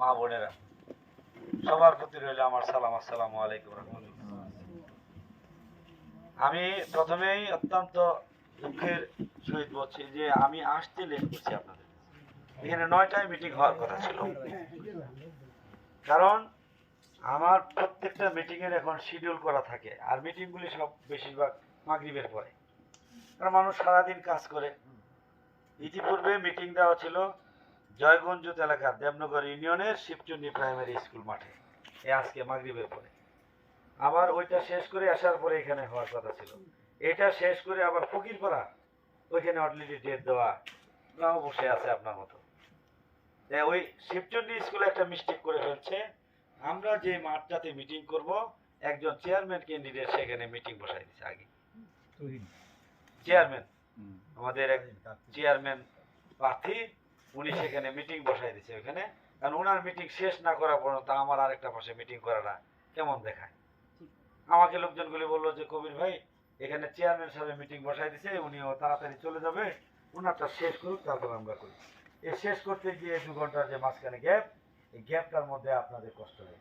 মা বোনেরা, সবার প্রতি রইল আমার সালাম। আসসালামু আলাইকুম রাহমাতুল্লাহ। আমি প্রথমেই অত্যন্ত দুঃখের সহিত বলছি যে আমি আসতে লেট করছি আপনাদের। এখানে 9টায় মিটিং হওয়ার কথা ছিল, কারণ আমার প্রত্যেকটা মিটিং এর এখন শিডিউল করা থাকে, আর মিটিং গুলি সব বেশিরভাগ মাগরিবের পরে, কারণ মানুষ সারাদিন কাজ করে। ইতিপূর্বে মিটিং দেওয়া ছিল জয়গঞ্জ এলাকার দেবনগর ইউনিয়নের শিবচুন্নি প্রাইমারি স্কুল মাঠে, আজকে মাগরিবের পরে। আবার ওইটা শেষ করে আসার পরে এখানে হওয়ার কথা ছিল। এটা শেষ করে আবার ফকিরপাড়া ওইখানে অলরেডি ডেট দেওয়া, তাও বসে আছে আপনার মতো। ওই শিবচন্ডী স্কুলে একটা মিস্টেক করে ফেলছে। আমরা যে মাঠটাতে মিটিং করব, একজন চেয়ারম্যান ক্যান্ডিডেট সেখানে মিটিং বসাই দিচ্ছে আগে। চেয়ারম্যান, আমাদের এক চেয়ারম্যান প্রার্থী, উনি সেখানে মিটিং বসাই দিচ্ছে ওখানে। কারণ ওনার মিটিং শেষ না করা পর্যন্ত আমার আরেকটা পাশে মিটিং করাটা কেমন দেখায়। আমাকে লোকজনগুলি বললো যে কবির ভাই, এখানে চেয়ারম্যান সাহেব মিটিং বসাই দিছে, উনিও তাড়াতাড়ি চলে যাবে, ওনারটা শেষ করুক, তারপর আমরা করি। এই শেষ করতে গিয়ে 2 ঘন্টার যে মাঝখানে গ্যাপ, এই গ্যাপটার মধ্যে আপনাদের কষ্ট হয়।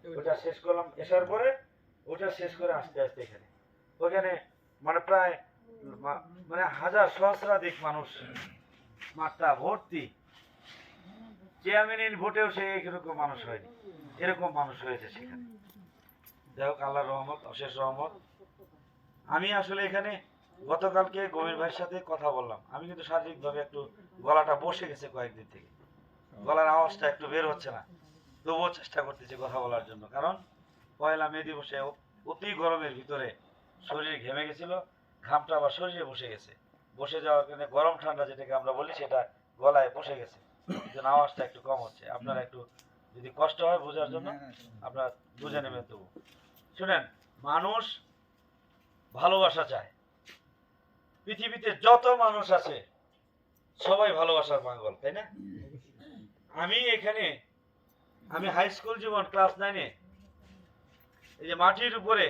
ওটা শেষ করলাম এসার পরে, ওটা শেষ করে আসতে আসতে এখানে ওইখানে মানে প্রায় মানে হাজার সহস্রাধিক মানুষ, মাঠটা ভর্তি। চেয়ারম্যানের ভোটেও সে এরকম মানুষ হয়নি, এরকম মানুষ হয়েছে সেখানে। যাই হোক, আল্লাহর রহমত, অশেষ রহমত। আমি আসলে এখানে গতকালকে গভীর ভাইয়ের সাথে কথা বললাম। আমি কিন্তু শারীরিকভাবে একটু গলাটা বসে গেছে কয়েকদিন থেকে, গলার আওয়াজটা একটু বের হচ্ছে না, তবুও চেষ্টা করতেছি কথা বলার জন্য। কারণ পয়লা মে দিবসে অতি গরমের ভিতরে শরীর ঘেমে গেছিল, ঘামটা আবার শরীরে বসে গেছে। বসে যাওয়ার কারণে গরম ঠান্ডা যেটাকে আমরা বলি, সেটা গলায় বসে গেছে, আওয়াজটা একটু কম হচ্ছে। আপনারা একটু যদি কষ্ট হয় বোঝার জন্য, আপনারা বুঝে নেবেন। তবু শুনেন, মানুষ ভালোবাসা চায়। পৃথিবীতে যত মানুষ আছে সবাই ভালোবাসার পাগল, তাই না? আমি এখানে, আমি হাই স্কুল জীবন ক্লাস 9-এ এই যে মাটির উপরে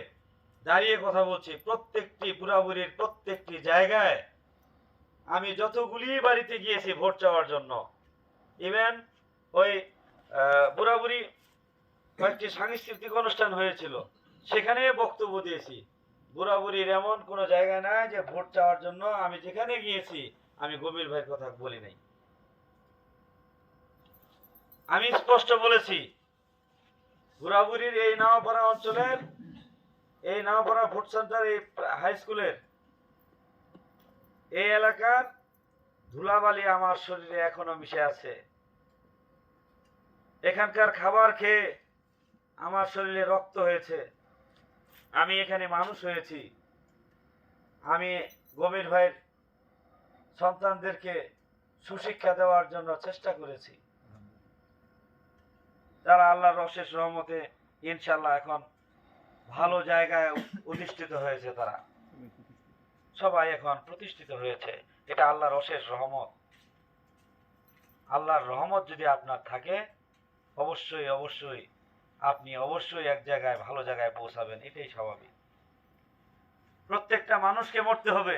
দাঁড়িয়ে কথা বলছি, প্রত্যেকটি বুড়াবুড়ির প্রত্যেকটি জায়গায় আমি যতগুলি বাড়িতে গিয়েছি ভোট চাওয়ার জন্য। ইভেন ওই বুড়াবুড়ি কয়েকটি সাংস্কৃতিক অনুষ্ঠান হয়েছিল, সেখানে বক্তব্য দিয়েছি। বুড়াবুড়ির এমন কোনো জায়গা নাই যে ভোট চাওয়ার জন্য আমি যেখানে গিয়েছি আমি গভীর ভাইয়ের কথা বলি নাই। আমি স্পষ্ট বলেছি, বুড়াবুড়ির এই নাওয়াপাড়া অঞ্চলের, এই নাওয়াপাড়া ভোট সেন্টার, এই হাই স্কুলের এই এলাকার ধুলাবালি আমার শরীরে এখনো মিশে আছে। এখানকার খাবার খেয়ে আমার শরীরে রক্ত হয়েছে, আমি এখানে মানুষ হয়েছি। আমি গভীর ভাইয়ের সন্তানদেরকে সুশিক্ষা দেওয়ার জন্য চেষ্টা করেছি। তারা আল্লাহর অশেষ রহমতে ইনশাল্লাহ এখন ভালো জায়গায় অধিষ্ঠিত হয়েছে, তারা সবাই এখন প্রতিষ্ঠিত হয়েছে। এটা আল্লাহর অশেষ রহমত। আল্লাহর রহমত যদি আপনার থাকে, অবশ্যই অবশ্যই আপনি অবশ্যই এক জায়গায় ভালো জায়গায় পৌঁছাবেন, এটাই স্বাভাবিক। প্রত্যেকটা মানুষকে মরতে হবে।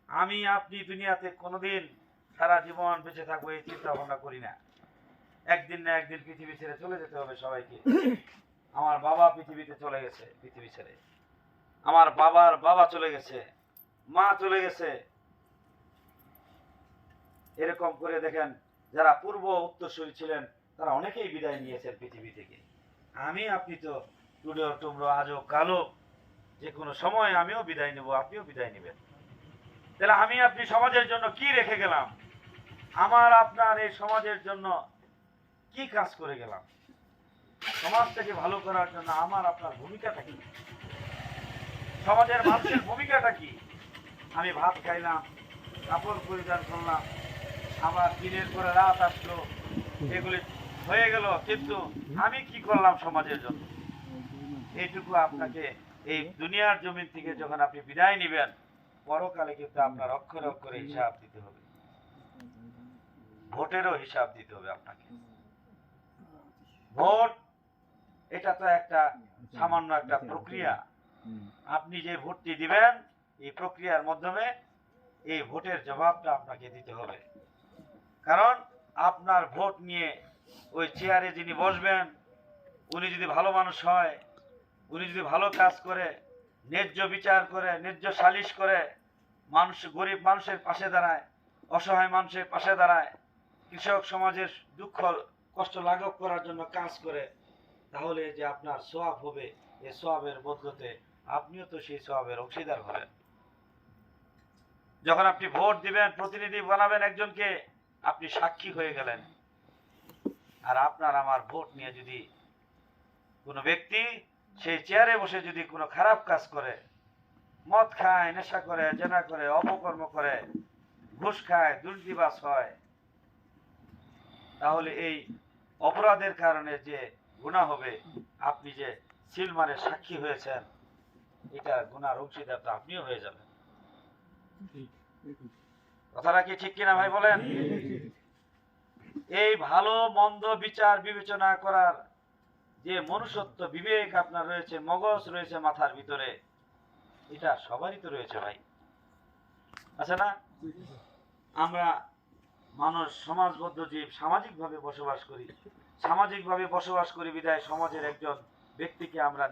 আমি আপনি দুনিয়াতে কোনোদিন সারা জীবন বেঁচে থাকবো এই চিন্তা ভাবনা করি না। একদিন না একদিন পৃথিবী ছেড়ে চলে যেতে হবে সবাইকে। আমার বাবা পৃথিবীতে চলে গেছে, পৃথিবী ছেড়ে। আমার বাবার বাবা চলে গেছে, মা চলে গেছে। এরকম করে দেখেন, যারা পূর্ব উত্তরসূরি ছিলেন তারা অনেকেই বিদায় নিয়েছেন পৃথিবী থেকে। আমি আপনি তো টুডো টুমরো, আজও কালো, যে কোনো সময় আমিও বিদায় নেব, আপনিও বিদায় নেবেন। তাহলে আমি আপনি সমাজের জন্য কি রেখে গেলাম? আমার আপনার এই সমাজের জন্য কি কাজ করে গেলাম? সমাজটাকে ভালো করার জন্য আমার আপনার ভূমিকাটা কি? সমাজের মানুষের ভূমিকাটা কি? আমি ভাত খাইলাম, কাপড় পরিধান করলাম, আবার দিনের পরে রাত আসলো, এগুলি হয়ে গেল, কিন্তু আমি কি করলাম সমাজের জন্য? এইটুকু আপনাকে এই দুনিয়ার জমিন থেকে যখন আপনি বিদায় নেবেন, পরকালে কিন্তু আপনার অক্ষরে অক্ষরে হিসাব দিতে হবে। ভোটেরও হিসাব দিতে হবে আপনাকে। ভোট এটা তো একটা সামান্য একটা প্রক্রিয়া। আপনি যে ভোটটি দিবেন, এই প্রক্রিয়ার মাধ্যমে এই ভোটের জবাবটা আপনাকে দিতে হবে। কারণ আপনার ভোট নিয়ে ওই চেয়ারে যিনি বসবেন উনি যদি ভালো মানুষ হয়, উনি যদি ভালো কাজ করে, ন্যায্য বিচার করে, ন্যায্য সালিশ করে, মানুষ গরিব মানুষের পাশে দাঁড়ায়, অসহায় মানুষের পাশে দাঁড়ায়, কৃষক সমাজের দুঃখ কষ্ট লাঘব করার জন্য কাজ করে, তাহলে যে আপনার সওয়াব হবে, এই সওয়াবের বদলতে আপনিও তো সেই সওয়াবের অংশীদার হবেন। যখন আপনি ভোট দিবেন, প্রতিনিধি বানাবেন একজনকে, আপনি সাক্ষী হয়ে গেলেন। আর আপনার আমার ভোট নিয়ে যদি কোনো ব্যক্তি সেই চেয়ারে বসে যদি কোনো খারাপ কাজ করে, মদ খায়, নেশা করে, জেনা করে, অপকর্ম করে, ঘুষ খায়, দুর্নীতিবাজ হয়, তাহলে এই অপরাধের কারণে যে গুনাহ হবে, আপনি যে সিলমারে সাক্ষী হয়েছেন, এটা গুনার অংশীদার তো আপনিও হয়ে যাবেন। কথাটা কি ঠিক কিনা ভাই বলেন? এই ভালো মন্দ বিচার বিবেচনা করার যে মনুষ্যত্ব বিবেক আপনার রয়েছে, মগজ রয়েছে মাথার ভিতরে, এটা সবারই তো রয়েছে ভাই, আছে না? আমরা মানুষ সমাজবদ্ধ জীব, সামাজিকভাবে বসবাস করি। সামাজিকভাবে বসবাস করি বিধায় সমাজের একজন ব্যক্তিকে আমরা